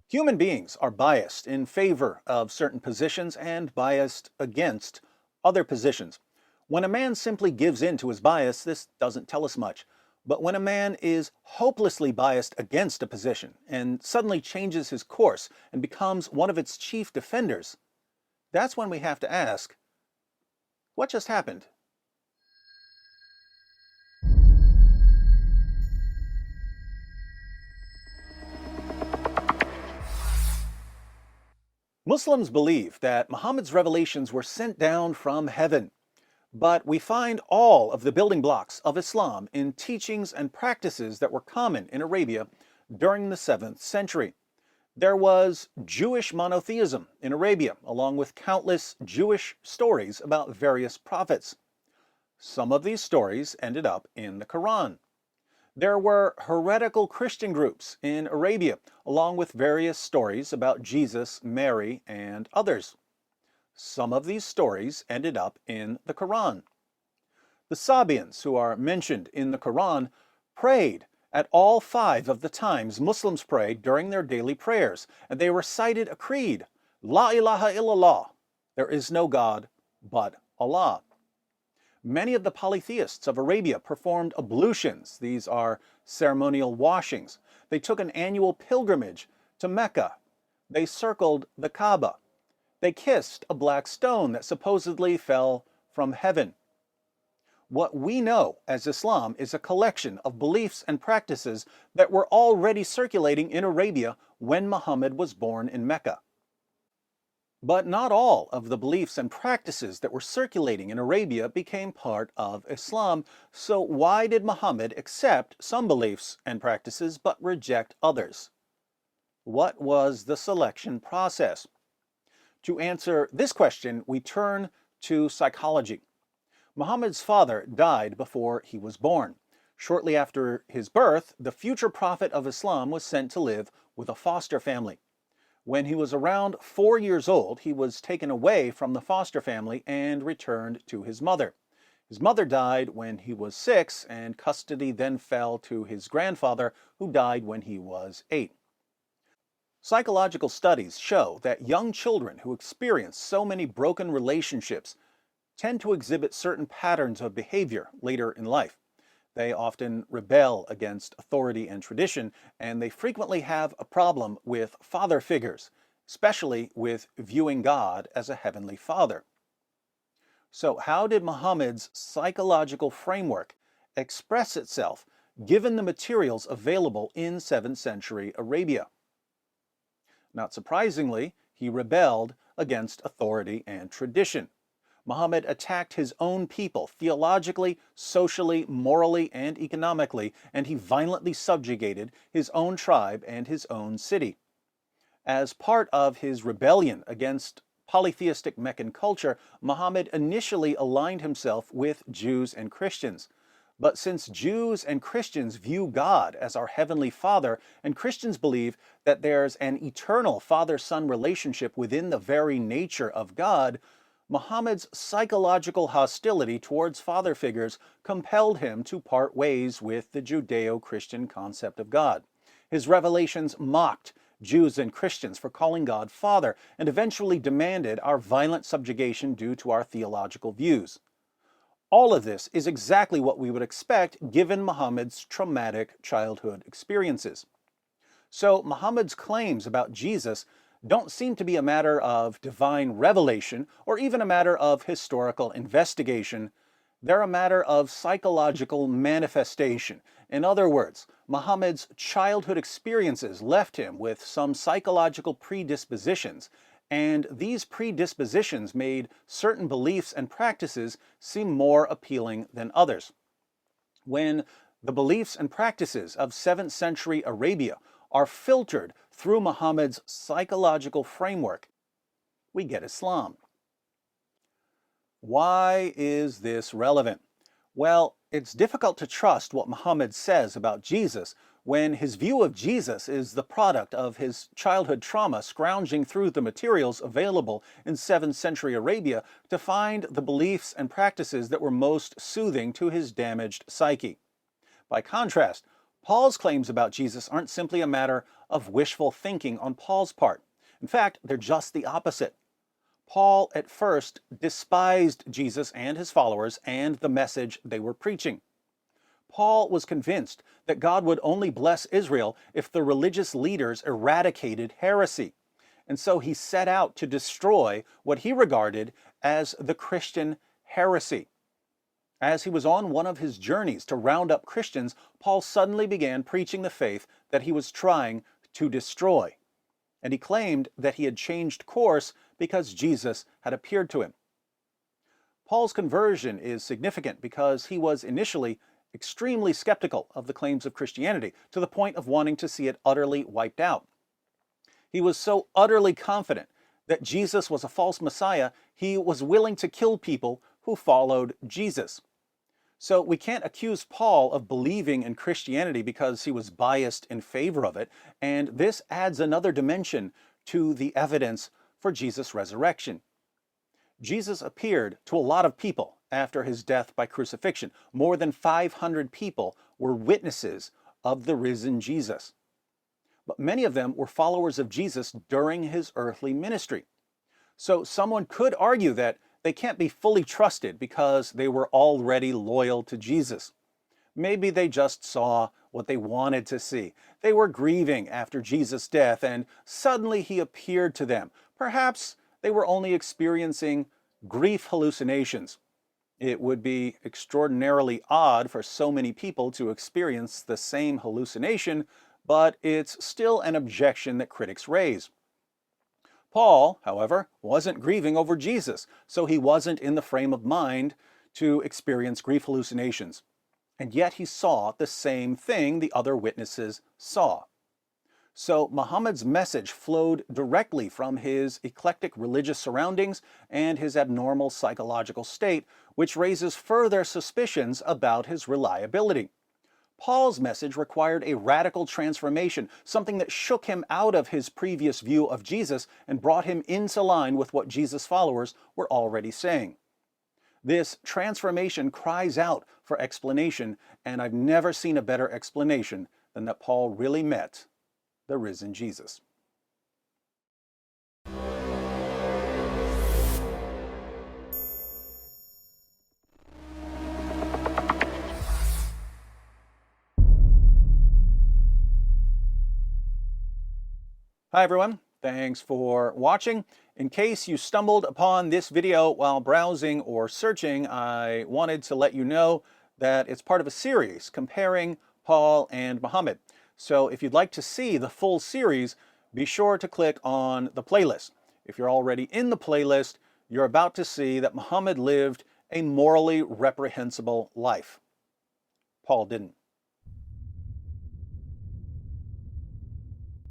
Human beings are biased in favor of certain positions and biased against other positions. When a man simply gives in to his bias, this doesn't tell us much. But when a man is hopelessly biased against a position and suddenly changes his course and becomes one of its chief defenders, that's when we have to ask, what just happened? Muslims believe that Muhammad's revelations were sent down from heaven, but we find all of the building blocks of Islam in teachings and practices that were common in Arabia during the 7th century. There was Jewish monotheism in Arabia, along with countless Jewish stories about various prophets. Some of these stories ended up in the Quran. There were heretical Christian groups in Arabia, along with various stories about Jesus, Mary, and others. Some of these stories ended up in the Quran. The Sabians, who are mentioned in the Quran, prayed at all 5 of the times Muslims prayed during their daily prayers, and they recited a creed, La ilaha illallah, there is no God but Allah. Many of the polytheists of Arabia performed ablutions. These are ceremonial washings. They took an annual pilgrimage to Mecca. They circled the Kaaba. They kissed a black stone that supposedly fell from heaven. What we know as Islam is a collection of beliefs and practices that were already circulating in Arabia when Muhammad was born in Mecca. But not all of the beliefs and practices that were circulating in Arabia became part of Islam, so why did Muhammad accept some beliefs and practices but reject others? What was the selection process? To answer this question, we turn to psychology. Muhammad's father died before he was born. Shortly after his birth, the future prophet of Islam was sent to live with a foster family. When he was around 4 years old, he was taken away from the foster family and returned to his mother. His mother died when he was 6, and custody then fell to his grandfather, who died when he was 8. Psychological studies show that young children who experience so many broken relationships tend to exhibit certain patterns of behavior later in life. They often rebel against authority and tradition, and they frequently have a problem with father figures, especially with viewing God as a heavenly father. So how did Muhammad's psychological framework express itself given the materials available in 7th century Arabia? Not surprisingly, he rebelled against authority and tradition. Muhammad attacked his own people theologically, socially, morally, and economically, and he violently subjugated his own tribe and his own city. As part of his rebellion against polytheistic Meccan culture, Muhammad initially aligned himself with Jews and Christians. But since Jews and Christians view God as our heavenly Father, and Christians believe that there's an eternal father-son relationship within the very nature of God, Muhammad's psychological hostility towards father figures compelled him to part ways with the Judeo-Christian concept of God. His revelations mocked Jews and Christians for calling God Father, and eventually demanded our violent subjugation due to our theological views. All of this is exactly what we would expect given Muhammad's traumatic childhood experiences. So Muhammad's claims about Jesus don't seem to be a matter of divine revelation or even a matter of historical investigation. They're a matter of psychological manifestation. In other words, Muhammad's childhood experiences left him with some psychological predispositions, and these predispositions made certain beliefs and practices seem more appealing than others. When the beliefs and practices of 7th century Arabia are filtered through Muhammad's psychological framework, we get Islam. Why is this relevant? Well, it's difficult to trust what Muhammad says about Jesus when his view of Jesus is the product of his childhood trauma scrounging through the materials available in 7th century Arabia to find the beliefs and practices that were most soothing to his damaged psyche. By contrast, Paul's claims about Jesus aren't simply a matter of wishful thinking on Paul's part. In fact, they're just the opposite. Paul at first despised Jesus and his followers and the message they were preaching. Paul was convinced that God would only bless Israel if the religious leaders eradicated heresy. And so he set out to destroy what he regarded as the Christian heresy. As he was on one of his journeys to round up Christians, Paul suddenly began preaching the faith that he was trying to destroy. And he claimed that he had changed course because Jesus had appeared to him. Paul's conversion is significant because he was initially extremely skeptical of the claims of Christianity, to the point of wanting to see it utterly wiped out. He was so utterly confident that Jesus was a false Messiah, he was willing to kill people who followed Jesus. So we can't accuse Paul of believing in Christianity because he was biased in favor of it, and this adds another dimension to the evidence for Jesus' resurrection. Jesus appeared to a lot of people after his death by crucifixion. More than 500 people were witnesses of the risen Jesus. But many of them were followers of Jesus during his earthly ministry. So someone could argue that they can't be fully trusted because they were already loyal to Jesus. Maybe they just saw what they wanted to see. They were grieving after Jesus' death, and suddenly he appeared to them. Perhaps they were only experiencing grief hallucinations. It would be extraordinarily odd for so many people to experience the same hallucination, but it's still an objection that critics raise. Paul, however, wasn't grieving over Jesus, so he wasn't in the frame of mind to experience grief hallucinations. And yet he saw the same thing the other witnesses saw. So Muhammad's message flowed directly from his eclectic religious surroundings and his abnormal psychological state, which raises further suspicions about his reliability. Paul's message required a radical transformation, something that shook him out of his previous view of Jesus and brought him into line with what Jesus' followers were already saying. This transformation cries out for explanation, and I've never seen a better explanation than that Paul really met the risen Jesus. Hi everyone, thanks for watching. In case you stumbled upon this video while browsing or searching, I wanted to let you know that it's part of a series comparing Paul and Muhammad. So if you'd like to see the full series, be sure to click on the playlist. If you're already in the playlist, you're about to see that Muhammad lived a morally reprehensible life. Paul didn't.